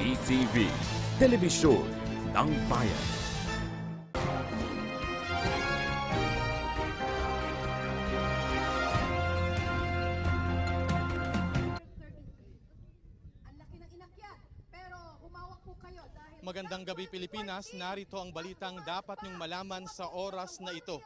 PTV, Telebisyon ng Bayan. Magandang gabi Pilipinas, narito ang balitang dapat niyong malaman sa oras na ito.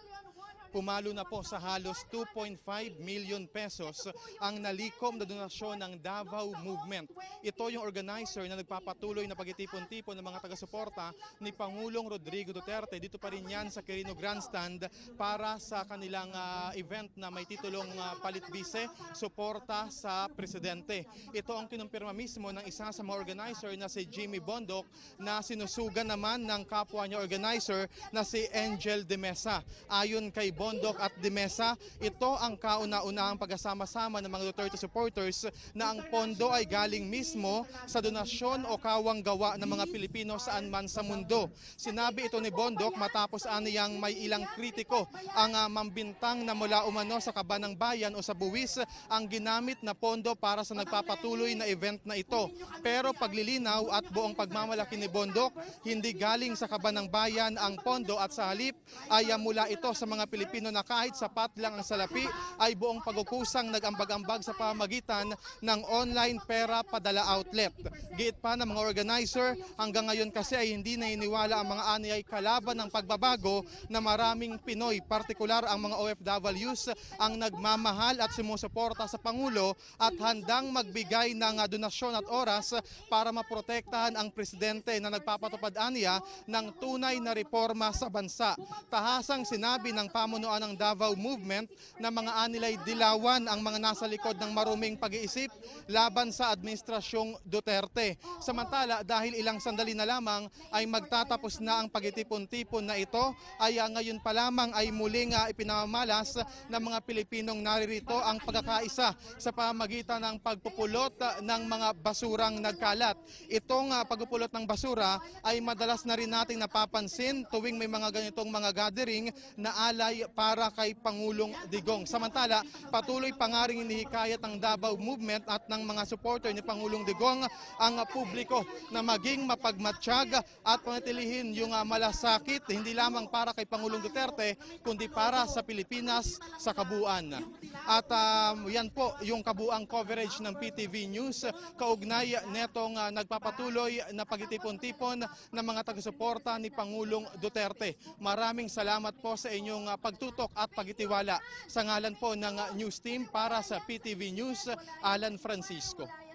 Pumalo na po sa halos 2.5 million pesos ang nalikom na donasyon ng Davao Movement. Ito yung organizer na nagpapatuloy na pagtitipon-tipon ng mga taga-suporta ni Pangulong Rodrigo Duterte. Dito pa rin yan sa Quirino Grandstand para sa kanilang event na may titulong Palit Bise, Suporta sa Presidente. Ito ang kinumpirma mismo ng isa sa mga organizer na si Jimmy Bondoc na sinusugan naman ng kapwa niya organizer na si Angel de Mesa. Ayon kay Bondoc at de Mesa, ito ang kauna-unahang pagkasama-sama ng mga Duterte supporters na ang pondo ay galing mismo sa donasyon o kawang gawa ng mga Pilipino saan man sa mundo. Sinabi ito ni Bondoc matapos aniyang may ilang kritiko ang mambintang na mula umano sa Kaba ng Bayan o sa buwis ang ginamit na pondo para sa nagpapatuloy na event na ito. Pero paglilinaw at buong pagmamalaki ni Bondoc, hindi galing sa Kaba ng Bayan ang pondo at sa halip ay mula ito sa mga Pilipino na kahit sapat lang ang salapi ay buong pagkukusang nag-ambag-ambag sa pamagitan ng online pera padala outlet. Giit pa ng mga organizer, hanggang ngayon kasi ay hindi naniniwala ang mga ani ay kalaban ng pagbabago na maraming Pinoy, partikular ang mga OFWs ang nagmamahal at sumusuporta sa Pangulo at handang magbigay ng donasyon at oras para maprotektahan ang presidente na nagpapatupad aniya ng tunay na reforma sa bansa. Tahasang sinabi ng pamunuan ng Davao Movement na mga anilay dilawan ang mga nasa likod ng maruming pag-iisip laban sa administrasyong Duterte. Samantala, dahil ilang sandali na lamang ay magtatapos na ang pagtitipon-tipon na ito, ay ngayon pa lamang ay muling ipinamamalas ng mga Pilipinong naririto ang pagkakaisa sa pamagitan ng pagpupulot ng mga basurang nagkalat. Itong pagpupulot ng basura ay madalas na rin nating napapansin tuwing may mga ganitong mga gathering na alay para kay Pangulong Digong. Samantala, patuloy pa nga rin inihikayat ng Davao Movement at ng mga supporter ni Pangulong Digong ang publiko na maging mapagmatsyag at panatilihin yung malasakit hindi lamang para kay Pangulong Duterte kundi para sa Pilipinas sa kabuuan. At yan po yung kabuang coverage ng PTV News kaugnay netong nagpapatuloy na pagtitipon-tipon ng mga taga-suporta ni Pangulong Duterte. Maraming salamat po sa inyong pagtutok at pagtitiwala. Sa ngalan po ng news team para sa PTV News, Alan Francisco.